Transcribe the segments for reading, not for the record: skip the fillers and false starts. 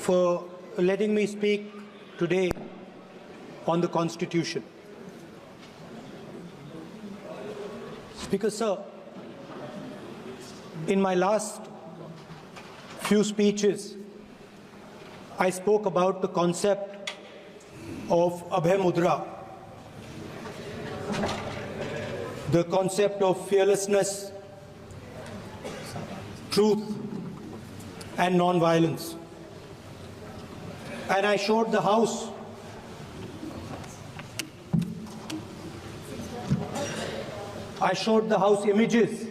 for letting me speak today on the Constitution. Speaker, sir, in my last few speeches, I spoke about the concept of Abhay Mudra, the concept of fearlessness, truth, and non-violence. And I showed the House images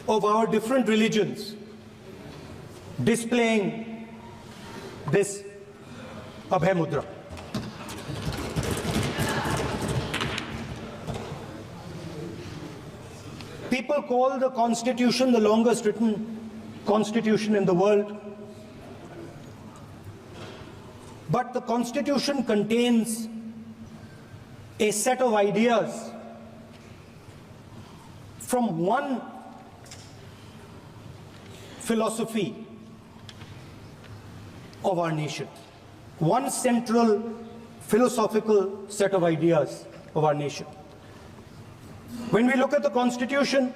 of our different religions displaying this Abhay Mudra. People call the Constitution the longest written constitution in the world. But the Constitution contains a set of ideas from one philosophy of our nation, one central philosophical set of ideas of our nation. When we look at the Constitution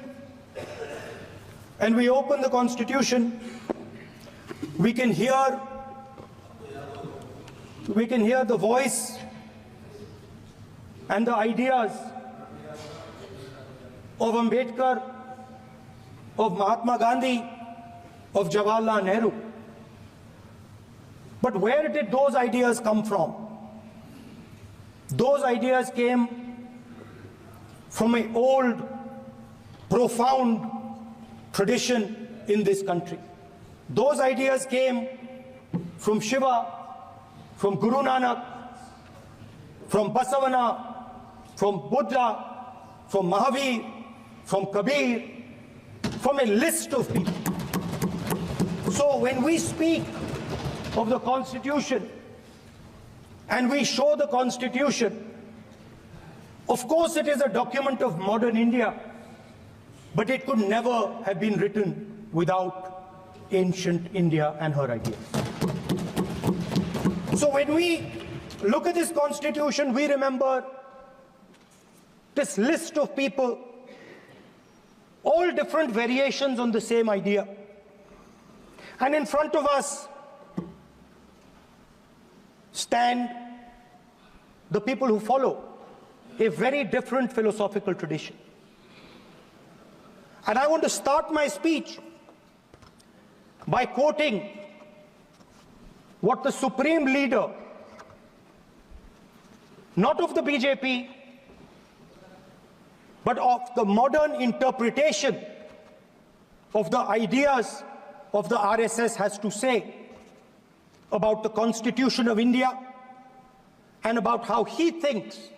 and we open the Constitution, we can hear the voice and the ideas of Ambedkar, of Mahatma Gandhi, of Jawaharlal Nehru. But where did those ideas come from? Those ideas came from an old, profound tradition in this country. Those ideas came from Shiva, from Guru Nanak, from Basavana, from Buddha, from Mahavir, from Kabir, from a list of people. So when we speak of the Constitution and we show the Constitution, of course it is a document of modern India, but it could never have been written without ancient India and her ideas. So when we look at this Constitution, we remember this list of people, all different variations on the same idea. And in front of us stand the people who follow a very different philosophical tradition. And I want to start my speech by quoting what the supreme leader, not of the BJP, but of the modern interpretation of the ideas of the RSS has to say about the Constitution of India and about how he thinks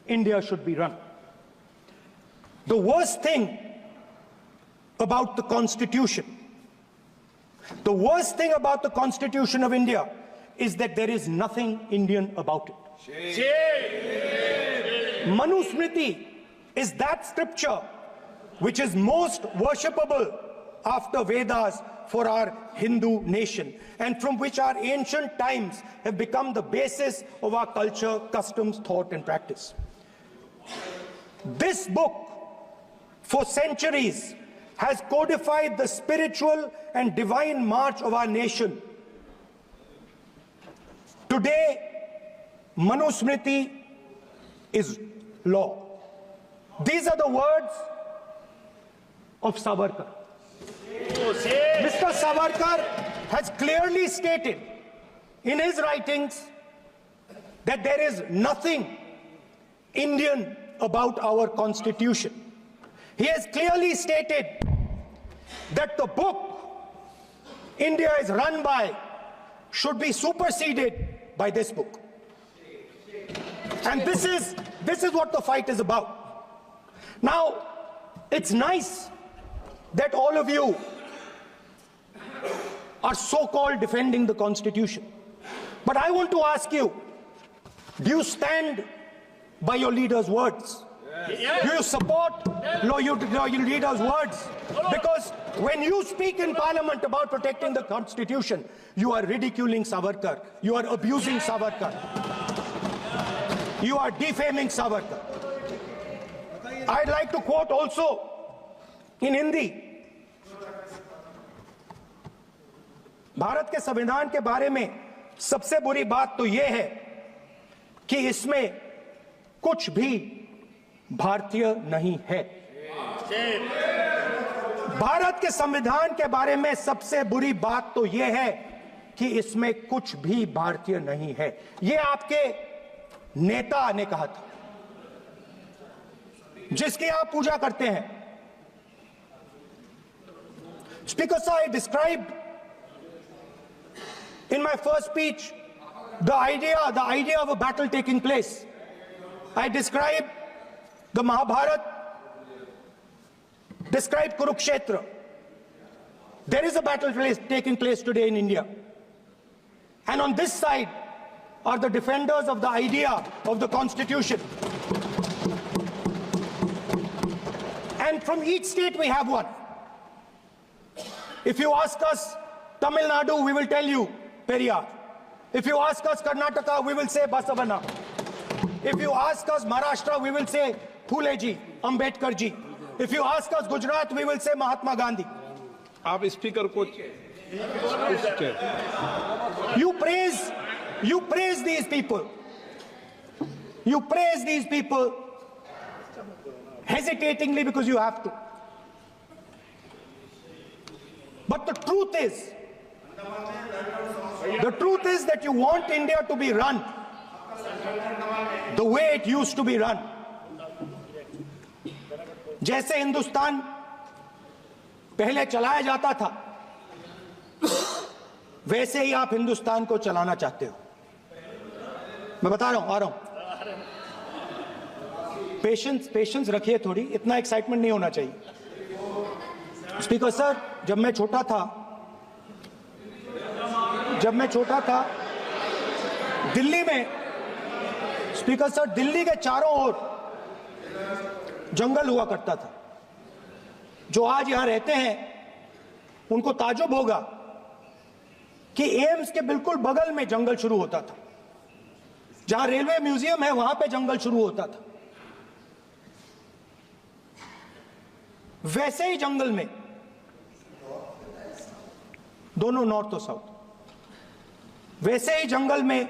India should be run. The worst thing about the Constitution, the worst thing about the Constitution of India is that there is nothing Indian about it. Manusmriti is that scripture which is most worshipable after Vedas for our Hindu nation, and from which our ancient times have become the basis of our culture, customs, thought, and practice. This book, for centuries, has codified the spiritual and divine march of our nation. Today, Manusmriti is law. These are the words of Savarkar. Mr. Savarkar has clearly stated in his writings that there is nothing Indian about our Constitution. He has clearly stated that the book India is run by should be superseded by this book. And this is what the fight is about. Now, it's nice that all of you are so-called defending the Constitution. But I want to ask you, do you stand by your leader's words? Do you support your leader's words? Because when you speak in parliament about protecting the constitution, you are ridiculing Savarkar. You are abusing Savarkar. You are defaming Savarkar. I'd like to quote also in Hindi. Bharat के संविधान के बारे में सबसे बुरी बात तो यह है कि इसमें कुछ भी भारतीय नहीं है। भारत के संविधान के बारे में सबसे बुरी बात तो यह है कि इसमें कुछ भी भारतीय नहीं है। यह आपके नेता ने कहा था, जिसकी आप पूजा करते हैं। Speaker sir, I described in my first speech the idea of a battle taking place. I described the Mahabharata, described Kurukshetra. There is a battle taking place today in India. And on this side are the defenders of the idea of the Constitution. And from each state we have one. If you ask us Tamil Nadu, we will tell you Periyar. If you ask us Karnataka, we will say Basavana. If you ask us Maharashtra, we will say Phule ji, Ambedkar ji. If you ask us Gujarat, we will say Mahatma Gandhi. आप speaker को You praise these people. You praise these people hesitatingly because you have to. But the truth is that you want India to be run the way it used to be run. जैसे हिंदुस्तान पहले चलाया जाता था, वैसे ही आप हिंदुस्तान को चलाना चाहते हो। मैं बता रहा हूं, आ रहा हूं। पेशेंस रखिए थोड़ी, इतना एक्साइटमेंट नहीं होना चाहिए। स्पीकर सर, जब मैं छोटा था दिल्ली में, स्पीकर सर, दिल्ली के चारों ओर जंगल हुआ करता था। जो आज यहां रहते हैं उनको ताजुब होगा कि एम्स के बिल्कुल बगल में जंगल शुरू होता था। जहां रेलवे म्यूजियम है वहां पे जंगल शुरू होता था। वैसे ही जंगल में, दोनों नॉर्थ और साउथ, वैसे ही जंगल में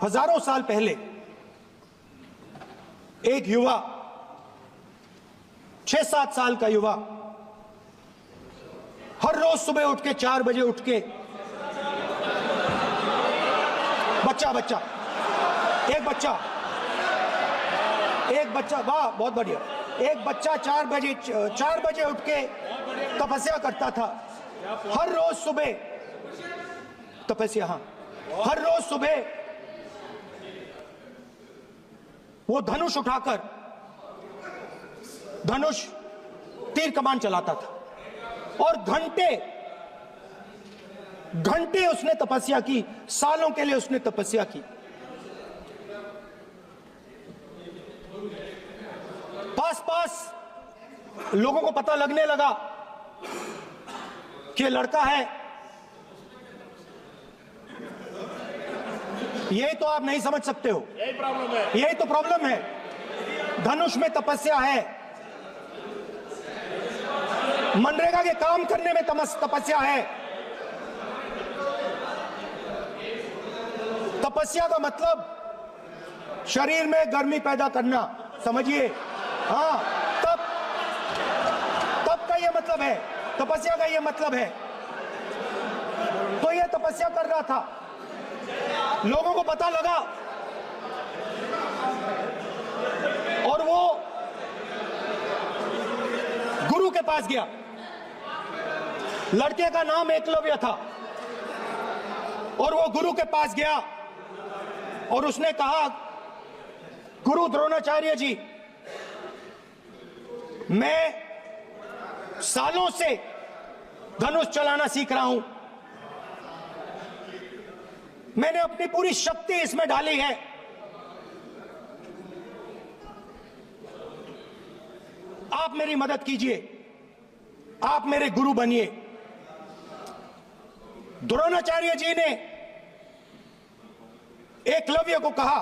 हजारों साल पहले एक युवा, 6-7 साल का युवा, हर रोज सुबह उठ के 4 बजे उठ के, एक बच्चा, वाह बहुत बढ़िया, एक बच्चा 4 बजे उठ के तपस्या करता था। हर रोज सुबह तपस्या, हाँ, हर रोज सुबह वो धनुष उठाकर तीर कमान चलाता था और घंटे उसने तपस्या की, सालों के लिए उसने तपस्या की। पास लोगों को पता लगने लगा कि लड़का है। यही तो आप नहीं समझ सकते हो, यही तो प्रॉब्लम है। धनुष में तपस्या है, मनरेगा के काम करने में तपस्या है। तपस्या का मतलब शरीर में गर्मी पैदा करना, समझिए। हाँ, तब का ये मतलब है, तपस्या का ये मतलब है। तो ये तपस्या कर रहा था, लोगों को पता लगा और वो गुरु के पास गया। लड़के का नाम एकलव्य था और वो गुरु के पास गया और उसने कहा, गुरु द्रोणाचार्य जी, मैं सालों से धनुष चलाना सीख रहा हूं, मैंने अपनी पूरी शक्ति इसमें डाली है, आप मेरी मदद कीजिए, आप मेरे गुरु बनिए। द्रोणाचार्य जी ने एकलव्य को कहा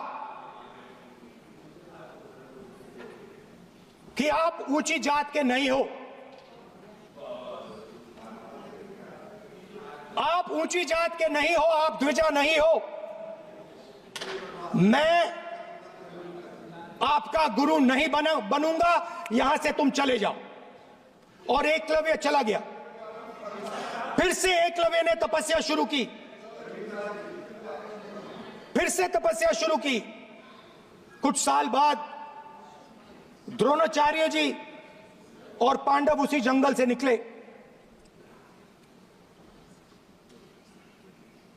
कि आप ऊंची जात के नहीं हो, आप ऊंची जात के नहीं हो, आप द्विजा नहीं हो, मैं आपका गुरु नहीं बनूंगा, यहां से तुम चले जाओ। और एकलव्य चला गया। फिर से एकलव्य ने तपस्या शुरू की, फिर से तपस्या शुरू की। कुछ साल बाद द्रोणाचार्य जी और पांडव उसी जंगल से निकले।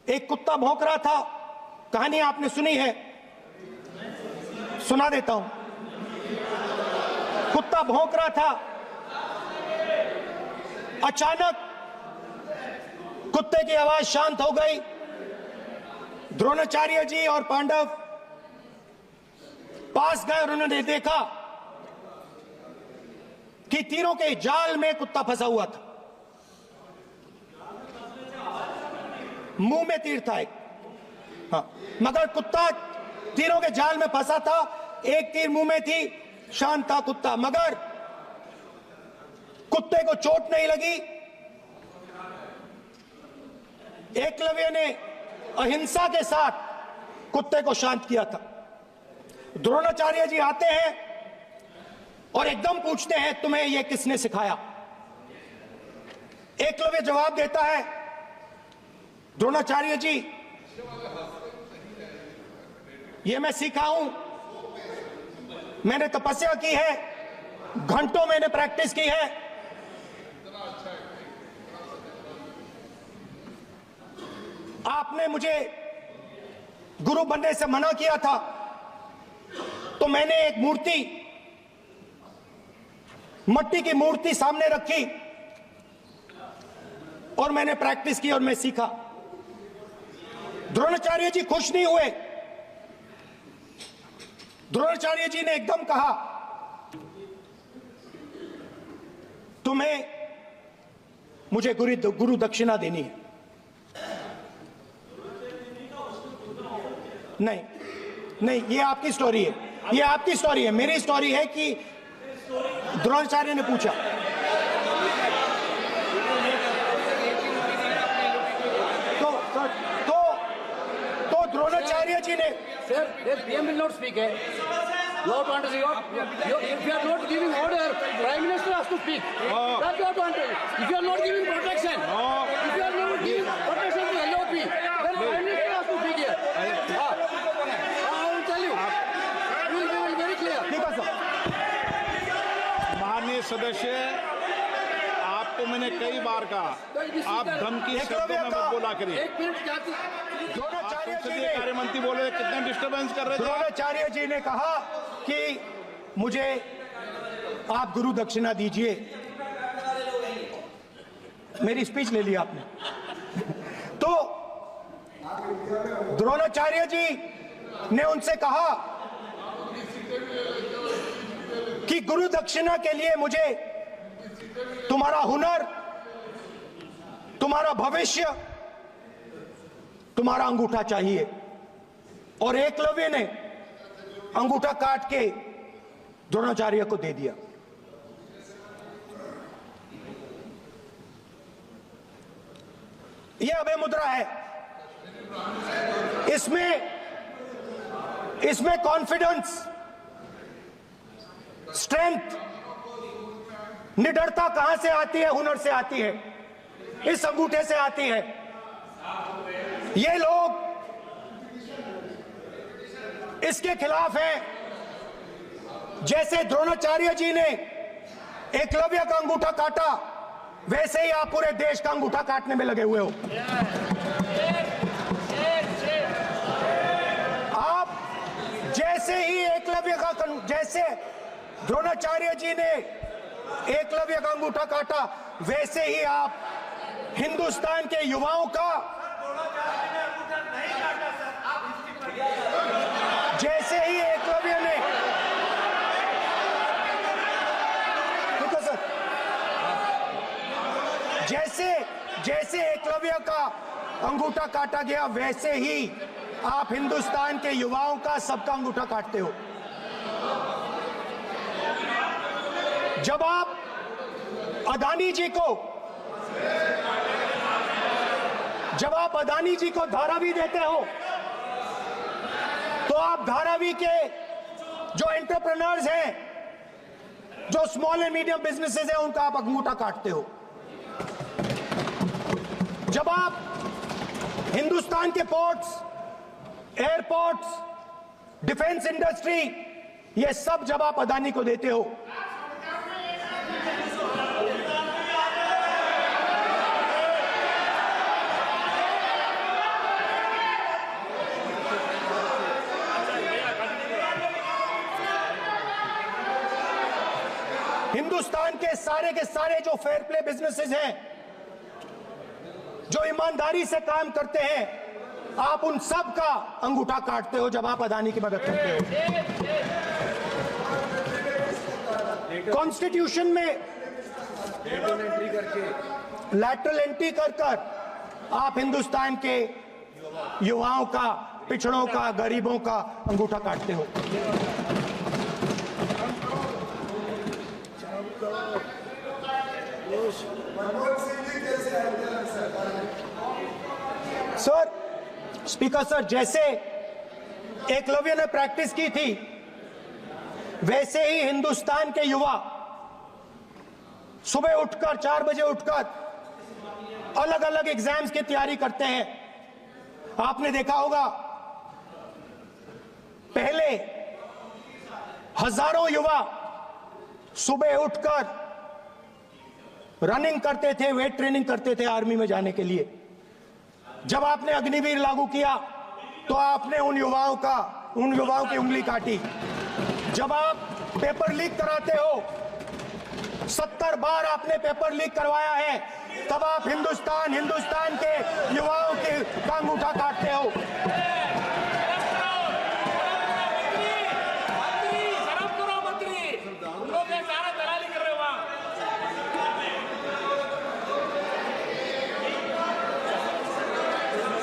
एक कुत्ता भौंक रहा था, कहानी आपने सुनी है, सुना देता हूं। कुत्ता भौंक रहा था, अचानक कुत्ते की आवाज शांत हो गई। द्रोणाचार्य जी और पांडव पास गए और उन्होंने देखा कि तीरों के जाल में कुत्ता फंसा हुआ था। मुंह में तीर था एक, हाँ, मगर कुत्ता तीरों के जाल में फंसा था, एक तीर मुंह में थी, शांत था कुत्ता, मगर कुत्ते को चोट नहीं लगी। एकलव्य ने अहिंसा के साथ कुत्ते को शांत किया था। द्रोणाचार्य जी आते हैं और एकदम पूछते हैं, तुम्हें यह किसने सिखाया? एकलव्य जवाब देता है, द्रोणाचार्य जी, यह मैं सीखा हूं, मैंने तपस्या की है, घंटों मैंने प्रैक्टिस की है। आपने मुझे गुरु बनने से मना किया था, तो मैंने एक मूर्ति, मट्टी की मूर्ति सामने रखी और मैंने प्रैक्टिस की और मैं सीखा। द्रोणाचार्य जी खुश नहीं हुए। द्रोणाचार्य जी ने एकदम कहा, तुम्हें मुझे गुरु दक्षिणा देनी है। नहीं नहीं, ये आपकी स्टोरी है, ये आपकी स्टोरी है। मेरी स्टोरी है कि द्रोणाचार्य ने पूछा। तो द्रोणाचार्य जी ने, Sir, the PM will not speak. You have to understand. If you are not giving order, Prime Minister has to speak. That's what you want. If you are not giving protection, if you are not giving protection to LOP, then Prime Minister has to speak here. I will tell you. We will be very clear. ठीक है sir. माननीय सदस्य, आपको मैंने कई बार कहा, आप धमकी शब्दों में मत बोला करिए। एक मिनट क्या द्रोणाचार्य जी संसदीय ने, कार्य मंत्री बोल रहे, कितना डिस्टर्बेंस कर रहे थे। द्रोणाचार्य जी ने कहा कि मुझे आप गुरु दक्षिणा दीजिए। मेरी स्पीच ले ली आपने। तो द्रोणाचार्य जी ने उनसे कहा कि गुरु दक्षिणा के लिए मुझे तुम्हारा हुनर, तुम्हारा भविष्य, तुम्हारा अंगूठा चाहिए। और एकलव्य ने अंगूठा काट के द्रोणाचार्य को दे दिया। यह अभय मुद्रा है। इसमें कॉन्फिडेंस, स्ट्रेंथ, निडरता कहां से आती है? हुनर से आती है, इस अंगूठे से आती है। ये लोग इसके खिलाफ हैं। जैसे द्रोणाचार्य जी ने एकलव्य का अंगूठा काटा, वैसे ही आप पूरे देश का अंगूठा काटने में लगे हुए हो। आप जैसे ही एकलव्य का, जैसे द्रोणाचार्य जी ने एकलव्य का अंगूठा काटा, वैसे ही आप हिंदुस्तान के युवाओं का, जैसे ही एकलव्य ने जैसे एकलव्य का अंगूठा काटा गया, वैसे ही आप हिंदुस्तान के युवाओं का, सबका अंगूठा काटते हो। जब आप अदानी जी को धारावी देते हो, तो आप धारावी के जो एंटरप्रेन्योर्स हैं, जो स्मॉल एंड मीडियम बिजनेसेस हैं, उनका आप अंगूठा काटते हो। जब आप हिंदुस्तान के पोर्ट्स, एयरपोर्ट्स, डिफेंस इंडस्ट्री, ये सब जब आप अदानी को देते हो, हिंदुस्तान के सारे जो फेयर प्ले बिजनेसेस हैं, जो ईमानदारी से काम करते हैं, आप उन सब का अंगूठा काटते हो जब आप अदानी की मदद करते हो। कॉन्स्टिट्यूशन में लैटरल एंट्री कर आप हिंदुस्तान के युवाओं का, पिछड़ों का, गरीबों का अंगूठा काटते हो। सर, स्पीकर सर, जैसे एकलव्य ने प्रैक्टिस की थी, वैसे ही हिंदुस्तान के युवा सुबह उठकर 4 बजे उठकर अलग अलग एग्जाम्स की तैयारी करते हैं। आपने देखा होगा, पहले हजारों युवा सुबह उठकर रनिंग करते थे, वेट ट्रेनिंग करते थे आर्मी में जाने के लिए। जब आपने अग्निवीर लागू किया, तो आपने उन युवाओं की उंगली काटी। जब आप पेपर लीक कराते हो, 70 बार आपने पेपर लीक करवाया है, तब आप हिंदुस्तान के युवाओं के अंगूठा काटते हो।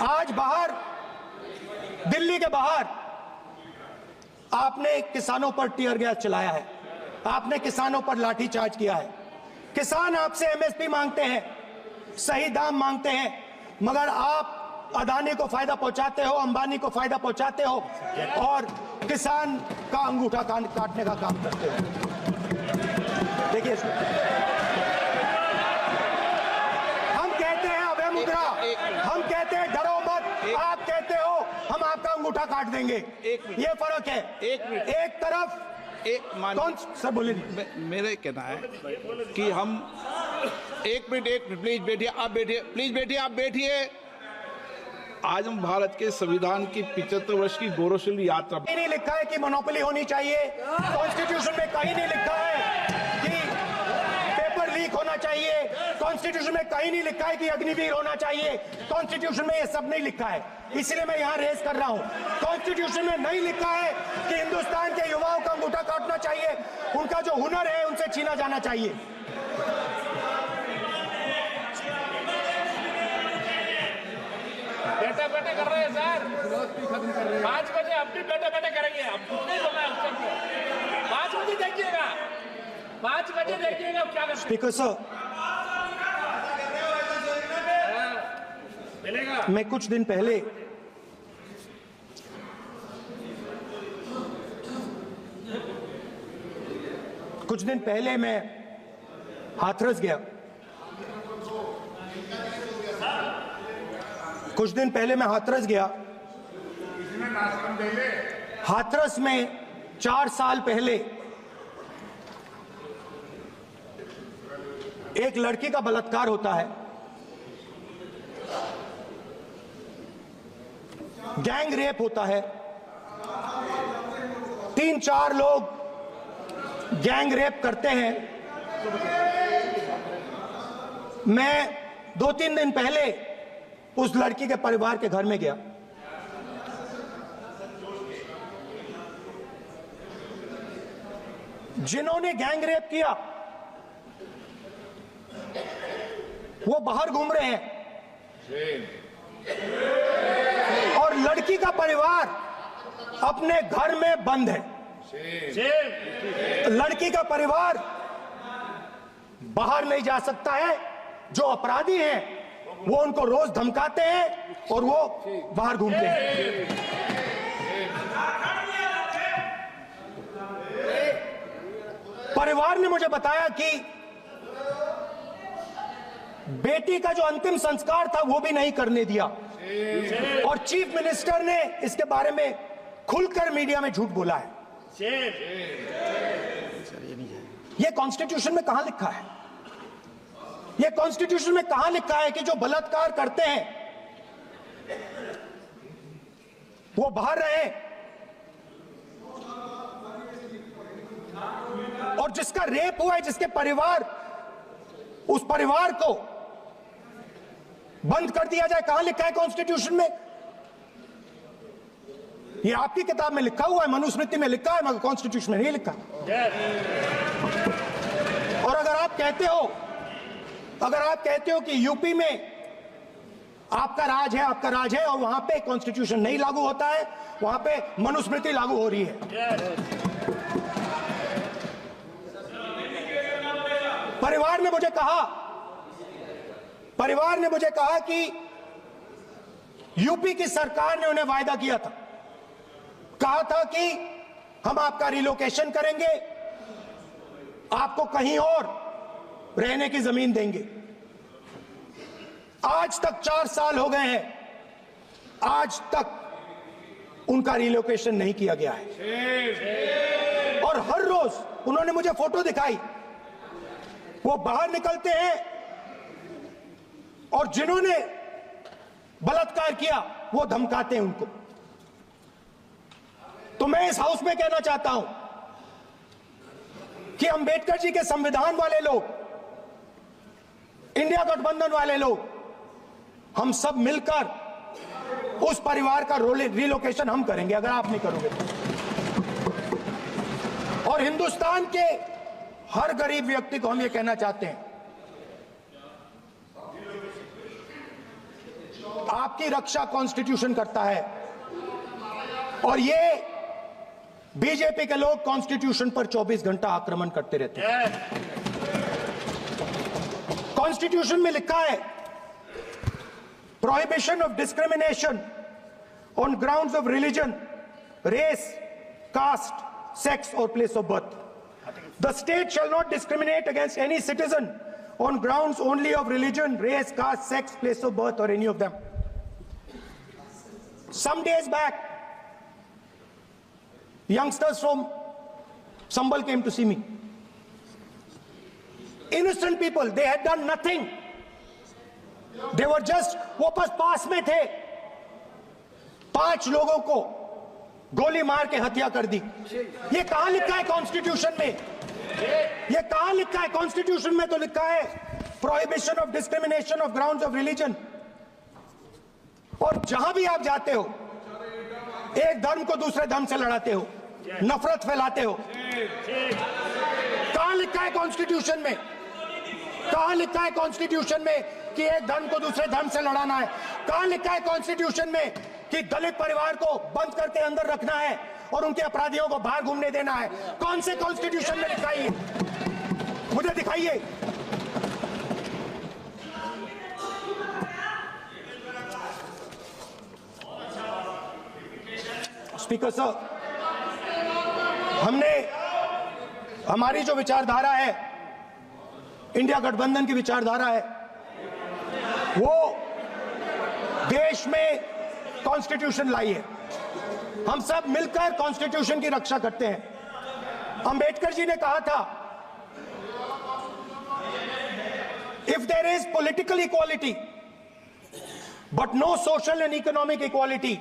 आज बाहर, दिल्ली के बाहर आपने किसानों पर टीयर गैस चलाया है, आपने किसानों पर लाठीचार्ज किया है। किसान आपसे एमएसपी मांगते हैं, सही दाम मांगते हैं, मगर आप अदानी को फायदा पहुंचाते हो, अंबानी को फायदा पहुंचाते हो और किसान का अंगूठा काटने का काम करते हो। देखिए, हम कहते हैं अभय मुद्रा, हम कहते हैं डरो मत, आप कहते हो हम आपका अंगूठा काट देंगे। ये फर्क है। एक तरफ कौन सर बोलिए। मेरे कहना है कि हम एक मिनट प्लीज बैठिए, आप बैठिए, प्लीज बैठिए, आप बैठिए। आज हम भारत के संविधान की 75 वर्ष की गौरवशाली यात्रा। कहीं नहीं लिखा है कि मोनोपोली होनी चाहिए, कॉन्स्टिट्यूशन में कहीं नहीं लिखा है कि पेपर लीक होना चाहिए, कॉन्स्टिट्यूशन में कहीं नहीं लिखा है कि अग्निवीर होना चाहिए, कॉन्स्टिट्यूशन में ये सब नहीं लिखा है। इसलिए मैं यहां रेस कर रहा हूं। कॉन्स्टिट्यूशन में नहीं लिखा है कि हिंदुस्तान के युवाओं का अंगूठा काटना चाहिए, उनका जो हुनर है उनसे छीना जाना चाहिए। बैठे बैठे कर रहे हैं सर, 5 बजे अब भी बैठे बैठे करेंगे। अब नहीं बोलना है, 5 बजे देखिएगा, 5 बजे देखिएगा क्या कर। स्पीकर सर, मैं कुछ दिन पहले मैं हाथरस गया। हाथरस में 4 साल पहले एक लड़की का बलात्कार होता है, गैंग रेप होता है, 3-4 लोग गैंग रेप करते हैं। मैं 2-3 दिन पहले उस लड़की के परिवार के घर में गया। जिन्होंने गैंग रेप किया वो बाहर घूम रहे हैं और लड़की का परिवार अपने घर में बंद है। लड़की का परिवार बाहर नहीं जा सकता है। जो अपराधी हैं वो उनको रोज धमकाते हैं और वो बाहर घूमते हैं। परिवार ने मुझे बताया कि बेटी का जो अंतिम संस्कार था वो भी नहीं करने दिया और चीफ मिनिस्टर ने इसके बारे में खुलकर मीडिया में झूठ बोला है। ये कॉन्स्टिट्यूशन में कहां लिखा है? ये कॉन्स्टिट्यूशन में कहां लिखा है कि जो बलात्कार करते हैं वो बाहर रहे और जिसका रेप हुआ है, जिसके परिवार, उस परिवार को बंद कर दिया जाए? कहां लिखा है कॉन्स्टिट्यूशन में? ये आपकी किताब में लिखा हुआ है, मनुस्मृति में लिखा है, मगर कॉन्स्टिट्यूशन में नहीं लिखा। और अगर आप कहते हो कि यूपी में आपका राज है और वहां पे कॉन्स्टिट्यूशन नहीं लागू होता है, वहां पे मनुस्मृति लागू हो रही है। परिवार ने मुझे कहा कि यूपी की सरकार ने उन्हें वायदा किया था, कहा था कि हम आपका रिलोकेशन करेंगे, आपको कहीं और रहने की जमीन देंगे। आज तक 4 साल हो गए हैं, आज तक उनका रिलोकेशन नहीं किया गया है। और हर रोज उन्होंने मुझे फोटो दिखाई, वो बाहर निकलते हैं और जिन्होंने बलात्कार किया वो धमकाते हैं उनको। तो मैं इस हाउस में कहना चाहता हूं कि अंबेडकर जी के संविधान वाले लोग, इंडिया गठबंधन वाले लोग, हम सब मिलकर उस परिवार का रिलोकेशन हम करेंगे अगर आप नहीं करोगे तो। और हिंदुस्तान के हर गरीब व्यक्ति को हम ये कहना चाहते हैं, आपकी रक्षा कॉन्स्टिट्यूशन करता है और ये बीजेपी के लोग कॉन्स्टिट्यूशन पर 24 घंटा आक्रमण करते रहते हैं। कॉन्स्टिट्यूशन में लिखा है prohibition of discrimination on grounds of religion, race, caste, sex और place of birth. The state shall not discriminate against any citizen on grounds only of religion, race, caste, sex, place of birth or any of them. Some days back, youngsters from Sambal came to see me. Innocent people, they had done nothing. They were just, वो बस पास में थे, 5 लोगों को गोली मार के हत्या कर दी। ये कहां लिखा है कॉन्स्टिट्यूशन में? ये कहां लिखा है कॉन्स्टिट्यूशन में? तो लिखा है prohibition of discrimination of grounds of religion. और जहां भी आप जाते हो, एक धर्म को दूसरे धर्म से लड़ाते हो, नफरत फैलाते हो। कहां लिखा है कॉन्स्टिट्यूशन में? कहां लिखा है कॉन्स्टिट्यूशन में कि एक धर्म को दूसरे धर्म से लड़ाना है? कहां लिखा है कॉन्स्टिट्यूशन में कि दलित परिवार को बंद करके अंदर रखना है और उनके अपराधियों को बाहर घूमने देना है? कौन से कॉन्स्टिट्यूशन में लिखा है? मुझे दिखाइए। स्पीकर साहब, हमारी जो विचारधारा है, इंडिया गठबंधन की विचारधारा है, वो देश में कॉन्स्टिट्यूशन लाई है। हम सब मिलकर कॉन्स्टिट्यूशन की रक्षा करते हैं। अंबेडकर जी ने कहा था, if there is political equality but no social and economic equality,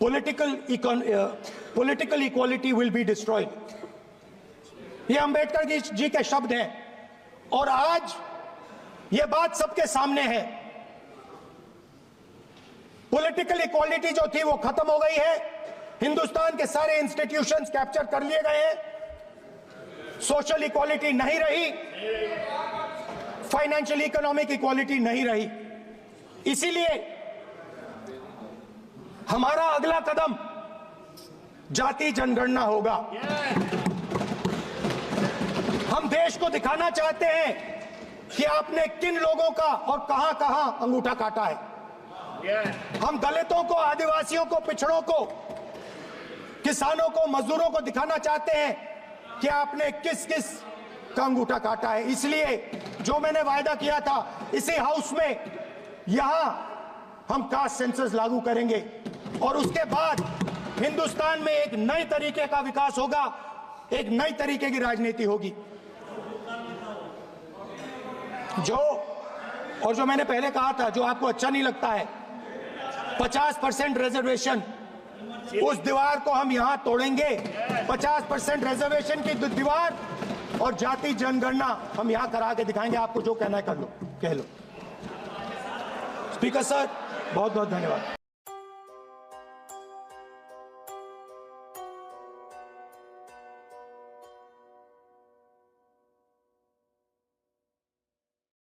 political equality will be destroyed. ये अंबेडकर जी के शब्द हैं और आज ये बात सबके सामने है। पॉलिटिकल इक्वालिटी जो थी वो खत्म हो गई है। हिंदुस्तान के सारे इंस्टीट्यूशंस कैप्चर कर लिए गए हैं। सोशल इक्वालिटी नहीं रही। फाइनेंशियल इकोनॉमिक इक्वालिटी नहीं रही। इसीलिए हमारा अगला कदम जाति जनगणना होगा। हम देश को दिखाना चाहते हैं कि आपने किन लोगों का और कहां कहां अंगूठा काटा है। हम दलितों को, आदिवासियों को, पिछड़ों को, किसानों को, मजदूरों को दिखाना चाहते हैं कि आपने किस किस का अंगूठा काटा है। इसलिए जो मैंने वायदा किया था, इसी हाउस में यहां हम कास्ट सेंसस लागू करेंगे और उसके बाद हिंदुस्तान में एक नए तरीके का विकास होगा, एक नई तरीके की राजनीति होगी। जो मैंने पहले कहा था, जो आपको अच्छा नहीं लगता है, 50% रिजर्वेशन, उस दीवार को हम यहां तोड़ेंगे। 50% रिजर्वेशन की दीवार और जाति जनगणना हम यहां करा के दिखाएंगे। आपको जो कहना है कर लो, कह लो। स्पीकर सर, बहुत बहुत धन्यवाद।